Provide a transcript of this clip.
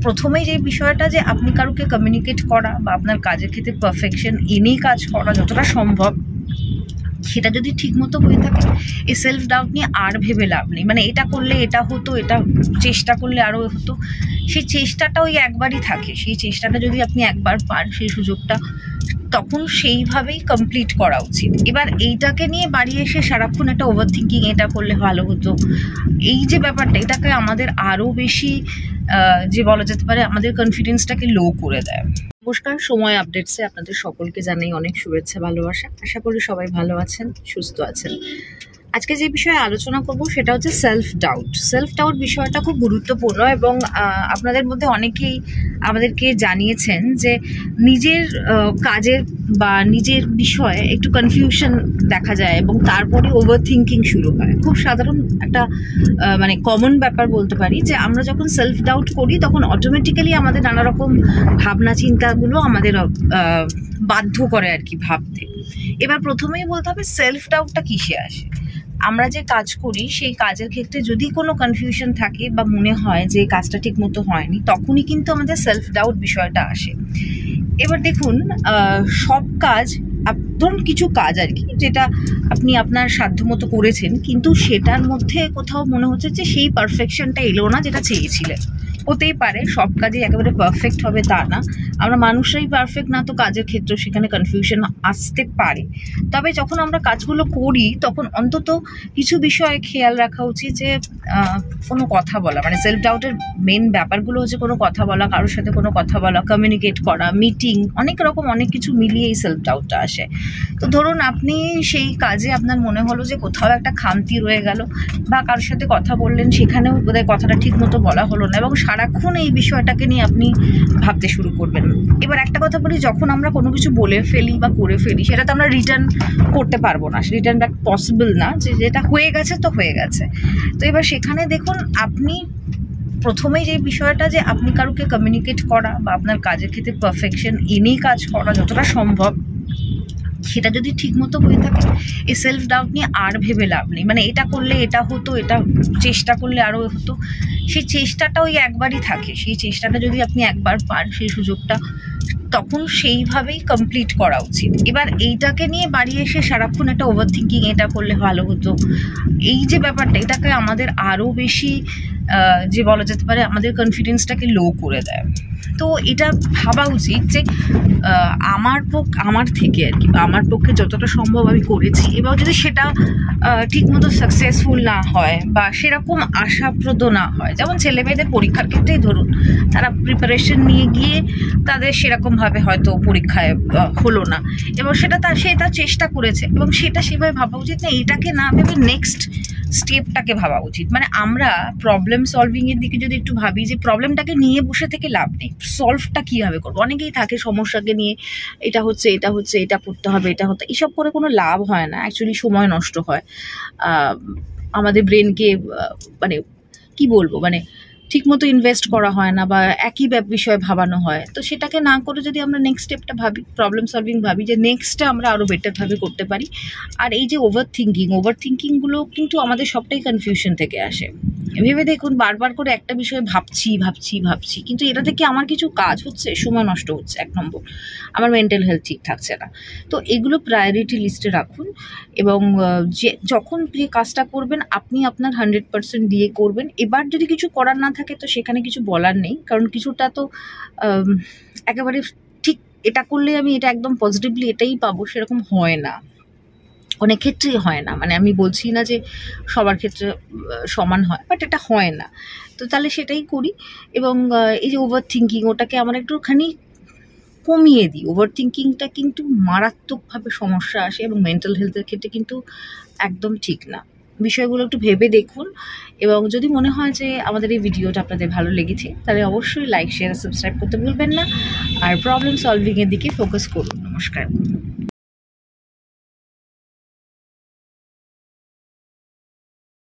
প্রথমেই যে বিষয়টা যে আপনি কারোকে কমিউনিকেট করা বা আপনার কাজের ক্ষেত্রে পারফেকশন এনেই কাজ করা যতটা সম্ভব, সেটা যদি ঠিকমতো হয়ে থাকে এই সেলফ ডাউট নিয়ে আর ভেবে লাভ নেই। মানে এটা করলে এটা হতো, এটা চেষ্টা করলে আরও হতো, সেই চেষ্টাটা ওই একবারই থাকে। সেই চেষ্টাটা যদি আপনি একবার পান সেই সুযোগটা, তখন সেইভাবেই কমপ্লিট করা উচিত। এবার এইটাকে নিয়ে বাড়ি এসে সারাক্ষণ একটা ওভার থিঙ্কিং, এটা করলে ভালো হতো, এই যে ব্যাপারটা, এটাকে আমাদের আরও বেশি যে বলা যেতে পারে আমাদের কনফিডেন্সটাকে লো করে দেয়। নমস্কার, সময় আপডেটসে আপনাদের সকলকে জানাই অনেক শুভেচ্ছা, ভালোবাসা। আশা করি সবাই ভালো আছেন, সুস্থ আছেন। আজকে যে বিষয়ে আলোচনা করব সেটা হচ্ছে সেলফ ডাউট। সেলফ ডাউট বিষয়টা খুব গুরুত্বপূর্ণ এবং আপনাদের মধ্যে অনেকেই আমাদেরকে জানিয়েছেন যে নিজের কাজের বা নিজের বিষয়ে একটু কনফিউশন দেখা যায় এবং তারপরে ওভার থিঙ্কিং শুরু হয়। খুব সাধারণ একটা মানে কমন ব্যাপার বলতে পারি যে আমরা যখন সেলফ ডাউট করি তখন অটোমেটিক্যালি আমাদের নানা রকম ভাবনা চিন্তাগুলো আমাদের বাধ্য করে আর কি ভাবতে। এবার প্রথমেই বলতে হবে সেলফ ডাউটটা কিসে আসে। আমরা যে কাজ করি সেই কাজের ক্ষেত্রে যদি কোনো কনফিউশন থাকে বা মনে হয় যে কাজটা ঠিক মতো হয়নি, তখনই কিন্তু আমাদের সেলফ ডাউট বিষয়টা আসে। এবার দেখুন, সব কাজ, ধরুন কিছু কাজ আর কি যেটা আপনি আপনার সাধ্যমতো করেছেন, কিন্তু সেটার মধ্যে কোথাও মনে হচ্ছে যে সেই পারফেকশনটা এলো না যেটা চেয়েছিলেন। হতেই পারে, সব কাজে একেবারে পারফেক্ট হবে তা না, আমরা মানুষরাই পারফেক্ট না, তো কাজের ক্ষেত্রেও সেখানে কনফিউশন আসতে পারে। তবে যখন আমরা কাজগুলো করি তখন অন্তত কিছু বিষয়ে খেয়াল রাখা উচিত যে কোনো কথা বলা, মানে সেলফ ডাউটের মেন ব্যাপারগুলো হচ্ছে কোনো কথা বলা, কারোর সাথে কোনো কথা বলা, কমিউনিকেট করা, মিটিং, অনেক রকম অনেক কিছু মিলিয়ে এই সেলফ ডাউটটা আসে। তো ধরুন আপনি সেই কাজে আপনার মনে হলো যে কোথাও একটা খামতি রয়ে গেল, বা কারোর সাথে কথা বললেন সেখানেও বোধহয় কথাটা ঠিক মতো বলা হলো না, এবং সারাক্ষণ এই বিষয়টাকে নিয়ে আপনি ভাবতে শুরু করবেন। এবার একটা কথা বলি, যখন আমরা কোনো কিছু বলে ফেলি বা করে ফেলি সেটা তো আমরা রিটার্ন করতে পারবো না, রিটার্ন ব্যাক পসিবল না, যে যেটা হয়ে গেছে তো হয়ে গেছে। তো এবার সেখানে দেখুন, আপনি প্রথমেই যে বিষয়টা যে আপনি কারোকে কমিউনিকেট করা বা আপনার কাজের ক্ষেত্রে পারফেকশন এনেই কাজ করা যতটা সম্ভব, সেটা যদি ঠিকমতো হয়ে থাকে এই সেলফ ডাউট নিয়ে আর ভেবে লাভ নেই। মানে এটা করলে এটা হতো, এটা চেষ্টা করলে আরও হতো, সেই চেষ্টাটা ওই একবারই থাকে। সেই চেষ্টাটা যদি আপনি একবার পান সেই সুযোগটা, তখন সেইভাবেই কমপ্লিট করা উচিত। এবার এইটাকে নিয়ে বাড়ি এসে সারাক্ষণ একটা ওভার থিঙ্কিং, এটা করলে ভালো হতো, এই যে ব্যাপারটা, এটাকে আমাদের আরও বেশি যে বলা যেতে পারে আমাদের কনফিডেন্সটাকে লো করে দেয়। তো এটা ভাবা উচিত যে আমার থেকে আর কি, আমার পক্ষে যতটা সম্ভব আমি করেছি। এবার যদি সেটা ঠিকমতো সাকসেসফুল না হয় বা সেরকম আশাপ্রদ না হয়, যেমন ছেলে মেয়েদের পরীক্ষার ক্ষেত্রেই ধরুন, তারা প্রিপারেশন নিয়ে গিয়ে তাদের সেরকমভাবে হয়তো পরীক্ষায় হলো না, এবং সে তার চেষ্টা করেছে, এবং সেটা সেভাবে ভাবা উচিত না, এটাকে না ভেবে নেক্সট স্টেপটাকে ভাবা উচিত। মানে আমরা প্রবলেম সলভিংয়ের দিকে যদি একটু ভাবি, যে প্রবলেমটাকে নিয়ে বসে থেকে লাভ নেই, সলভটা কীভাবে করবো। অনেকেই থাকে সমস্যাকে নিয়ে, এটা হচ্ছে এটা করতে হবে, এটা হতে, এসব করে কোনো লাভ হয় না, অ্যাকচুয়ালি সময় নষ্ট হয়, আমাদের ব্রেনকে মানে কি বলবো, মানে ঠিকমতো ইনভেস্ট করা হয় না, বা একই বিষয়ে ভাবানো হয়। তো সেটাকে না করে যদি আমরা নেক্সট স্টেপটা ভাবি, প্রবলেম সলভিং ভাবি, যে নেক্সটটা আমরা আরও বেটারভাবে করতে পারি। আর এই যে ওভার থিঙ্কিংগুলো কিন্তু আমাদের সবটাই কনফিউশন থেকে আসে। ভেবে দেখুন, বারবার করে একটা বিষয়ে ভাবছি, কিন্তু এটা থেকে আমার কিছু কাজ হচ্ছে, সময় নষ্ট হচ্ছে, এক নম্বর আমার মেন্টাল হেলথ ঠিক থাকছে না। তো এগুলো প্রায়োরিটি লিস্টে রাখুন, এবং যখন যে কাজটা করবেন আপনি আপনার 100% দিয়ে করবেন। এবার যদি কিছু করার না থাকে তো সেখানে কিছু বলার নেই, কারণ কিছুটা তো একেবারে ঠিক এটা করলে আমি এটা একদম পজিটিভলি এটাই পাবো সেরকম হয় না, অনেক ক্ষেত্রেই হয় না। মানে আমি বলছি না যে সবার ক্ষেত্রে সমান হয়, বাট এটা হয় না। তো তাহলে সেটাই করি, এবং এই যে ওভার থিঙ্কিং, ওটাকে আমরা একটুখানি কমিয়ে দিই। ওভার থিঙ্কিংটা কিন্তু মারাত্মকভাবে সমস্যা আসে, এবং মেন্টাল হেলথের ক্ষেত্রে কিন্তু একদম ঠিক না। বিষয়গুলো একটু ভেবে দেখুন, এবং যদি মনে হয় যে আমাদের এই ভিডিওটা আপনাদের ভালো লেগেছে, তাহলে অবশ্যই লাইক, শেয়ার, সাবস্ক্রাইব করতে ভুলবেন না, আর প্রবলেম সলভিংয়ের দিকে ফোকাস করুন। নমস্কার।